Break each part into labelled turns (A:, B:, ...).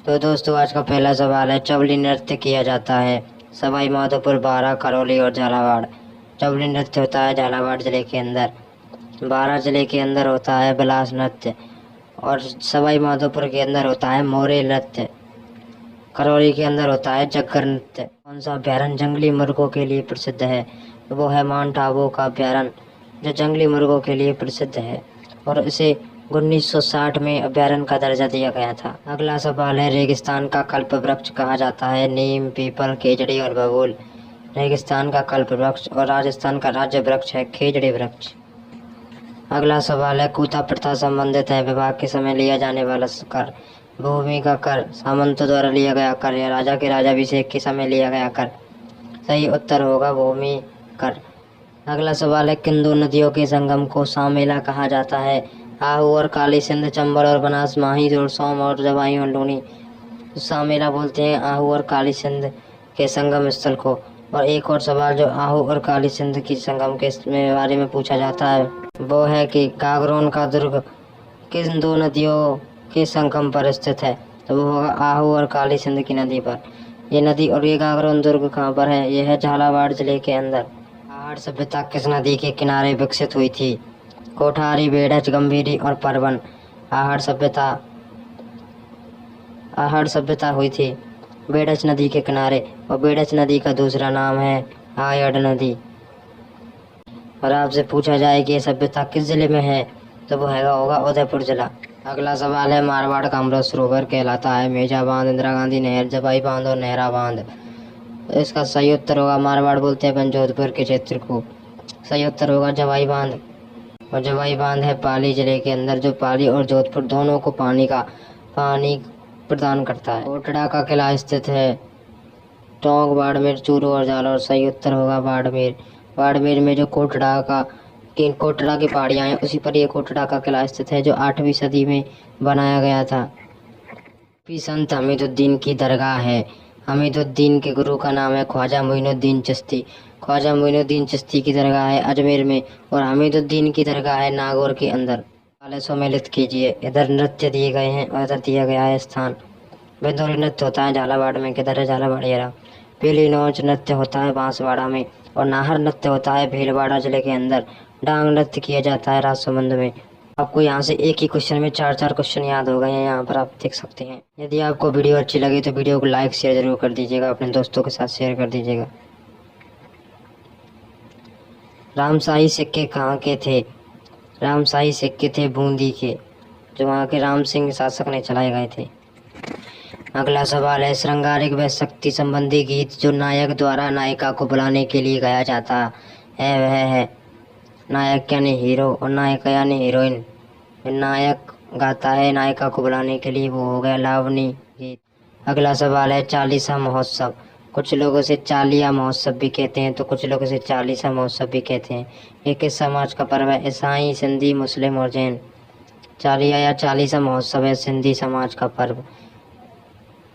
A: तो दोस्तों आज का पहला सवाल है, चवली नृत्य किया जाता है सवाई माधोपुर, बारां, करौली और झालावाड़। चवली नृत्य होता है झालावाड़ जिले के अंदर। बारां जिले के अंदर होता है बिलास नृत्य और सवाई माधोपुर के अंदर होता है मोरे नृत्य। करौली के अंदर होता है जग्गर नृत्य। कौन सा अभ्यारण्य जंगली मुर्गों के लिए प्रसिद्ध है? वो है माउंट आबू का अभ्यारण्य, जो जंगली मुर्गों के लिए प्रसिद्ध है और इसे 1960 में अभ्यारण्य का दर्जा दिया गया था। अगला सवाल है, रेगिस्तान का कल्प वृक्ष कहा जाता है? नीम, पीपल, खेजड़ी और बबूल। रेगिस्तान का कल्प वृक्ष और राजस्थान का राज्य वृक्ष है खेजड़ी वृक्ष। अगला सवाल है, कूता प्रथा संबंधित है विवाह के समय लिया जाने वाला कर? भूमि का कर, सामंतों द्वारा लिया गया कर या राजा के राज्याभिषेक के समय लिया गया कर? सही उत्तर होगा भूमि कर। अगला सवाल है, किन दो नदियों के संगम को सामेला कहा जाता है? आहू और काली सिंध, चंबल और बनास, माही और सोम और जवाई और लूनी। सामेला बोलते हैं आहू और काली सिंध के संगम स्थल को। और एक और सवाल जो आहू और काली सिंध की संगम के बारे में पूछा जाता है वो है कि गागरोन का दुर्ग किन दो नदियों के संगम पर स्थित है? तो वो होगा आहू और काली सिंध की नदी पर। ये नदी और ये गागरोन दुर्ग कहाँ पर है? ये है झालावाड़ जिले के अंदर। आहड़ सभ्यता किस नदी के किनारे विकसित हुई थी? कोठारी, बेड़च, गंभीरी और परवन। आहड़ सभ्यता हुई थी बेड़च नदी के किनारे और बेड़च नदी का दूसरा नाम है आयड़ नदी। और आपसे पूछा जाए कि ये सभ्यता किस जिले में है तो वो होगा उदयपुर जिला। अगला सवाल है, मारवाड़ का अमृत सरोवर कहलाता है? मेजा बांध, इंदिरा गांधी नहर, जवाई बांध और नेहरा बांध। तो इसका सही उत्तर होगा, मारवाड़ बोलते हैं जोधपुर के क्षेत्र को। सही उत्तर होगा जवाई बांध। और जवाई बांध है पाली जिले के अंदर, जो पाली और जोधपुर दोनों को पानी प्रदान करता है। कोटड़ा का किला स्थित है टोंक, बाड़मेर, चूरू और जालौर। सही उत्तर होगा बाड़मेर। बाड़मेर में जो कोटड़ा की पहाड़ियाँ हैं उसी पर ये कोटड़ा का किला स्थित है, जो 8वीं सदी में बनाया गया था। संत हमीदुद्दीन की दरगाह है? हमीदुद्दीन के गुरु का नाम है ख्वाजा मोइनुद्दीन चिश्ती। ख्वाजा मोइनुद्दीन चिश्ती की दरगाह है अजमेर में और हमीदुद्दीन की दरगाह है नागौर के अंदर। सम्मिलित कीजिए। इधर नृत्य दिए गए हैं और इधर दिया गया है स्थान। बेदौरी नृत्य होता है झालावाड़ में, किधर है? झालावाड़। पीली नौच नृत्य होता है बांसवाड़ा में और नाहर नृत्य होता है भीलवाड़ा जिले के अंदर। डांग नृत्य किया जाता है राजसमंद में। आपको यहाँ से एक ही क्वेश्चन में 4 क्वेश्चन याद हो गए हैं, यहाँ पर आप देख सकते हैं। यदि आपको वीडियो अच्छी लगी तो वीडियो को लाइक शेयर जरूर कर दीजिएगा, अपने दोस्तों के साथ शेयर कर दीजिएगा। रामशाही सिक्के कहाँ के थे? रामशाही सिक्के थे बूंदी के, जो वहाँ के राम सिंह शासक ने चलाए गए थे। अगला सवाल है, श्रृंगारिक व शक्ति संबंधी गीत जो नायक द्वारा नायिका को बुलाने के लिए गाया जाता है वह है? नायक यानी हीरो और नायिका यानी हीरोइन। नायक गाता है नायिका को बुलाने के लिए, वो हो गया लावनी गीत। अगला सवाल है, चालीसा महोत्सव। कुछ लोग इसे चालिया महोत्सव भी कहते हैं तो कुछ लोग इसे चालीसा महोत्सव भी कहते हैं। ये किस समाज का पर्व है? ईसाई, सिंधी, मुस्लिम और जैन। चालिया या चालीसा महोत्सव है सिंधी समाज का पर्व।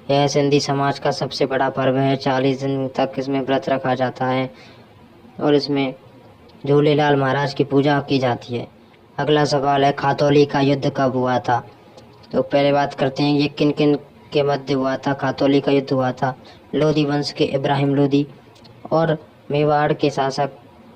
A: यह सिंधी समाज का सबसे बड़ा पर्व है। 40 दिन तक इसमें व्रत रखा जाता है और इसमें झूलेलाल महाराज की पूजा की जाती है। अगला सवाल है, खातौली का युद्ध कब हुआ था? तो पहले बात करते हैं ये किन किन के मध्य हुआ था। खातौली का युद्ध हुआ था लोधी वंश के इब्राहिम लोधी और मेवाड़ के शासक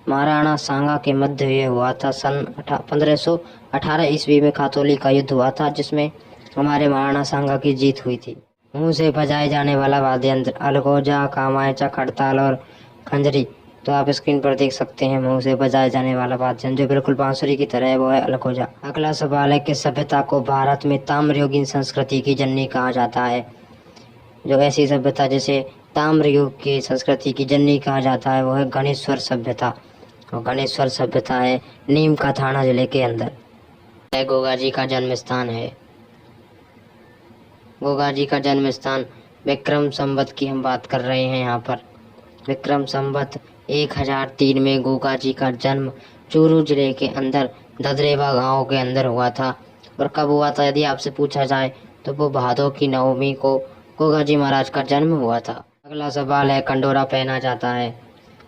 A: महाराणा सांगा के मध्य ये हुआ था। सन 1518 ईस्वी में खातौली का युद्ध हुआ था, जिसमें हमारे महाराणा सांगा की जीत हुई थी। मुंह से बजाए जाने वाला वाद्य यंत्र? अलगोजा, कामायचा, खड़ताल और खंजरी। तो आप स्क्रीन पर देख सकते हैं मुंह से बजाए जाने वाला वाद्य यंत्र जो बिल्कुल बांसुरी की तरह है, वो है अलगोजा। अगला सवाल है, किस सभ्यता को भारत में ताम्रयुगीन संस्कृति की जननी कहा जाता है? जो ऐसी सभ्यता जिसे ताम्रयुग की संस्कृति की जननी कहा जाता है वो है गणेश्वर सभ्यता। और गणेश्वर सभ्यता है नीम का थाना जिले के अंदर। गोगा जी का जन्म स्थान है? गोगा जी का जन्म स्थान विक्रम संवत की हम बात कर रहे हैं यहाँ पर। विक्रम संवत 1003 में गोगा जी का जन्म चूरू जिले के अंदर ददरेवा गांव के अंदर हुआ था। और कब हुआ था यदि आपसे पूछा जाए तो वो भादों की नवमी को गोगा जी महाराज का जन्म हुआ था। अगला सवाल है, कंडोरा पहना जाता है?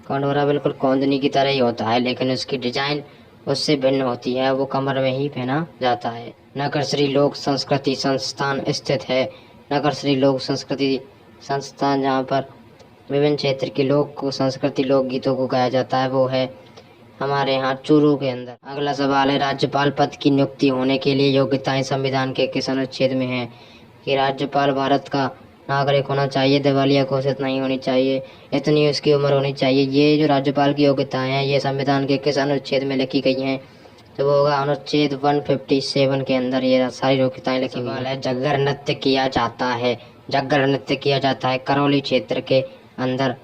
A: कंडोरा बिल्कुल कौंदनी की तरह ही होता है लेकिन उसकी डिजाइन उससे भिन्न होती है, वो कमर में ही पहना जाता है। नगर श्री लोक संस्कृति संस्थान स्थित है? नगर श्री लोक संस्कृति संस्थान, जहाँ पर विभिन्न क्षेत्र के लोक संस्कृति लोकगीतों को गाया जाता है, वो है हमारे यहाँ चूरू के अंदर। अगला सवाल है, राज्यपाल पद की नियुक्ति होने के लिए योग्यताएं संविधान के किस अनुच्छेद में है? कि राज्यपाल भारत का नागरिक होना चाहिए, दिवालिया घोषित नहीं होनी चाहिए, इतनी उसकी उम्र होनी चाहिए। ये जो राज्यपाल की योग्यताएं हैं ये संविधान के किस अनुच्छेद में लिखी गई हैं? तो वो होगा अनुच्छेद 157 के अंदर ये सारी योग्यताएं लिखी हुई है। जग्गर नृत्य किया जाता है, जग्गर नृत्य किया जाता है करौली क्षेत्र के अंदर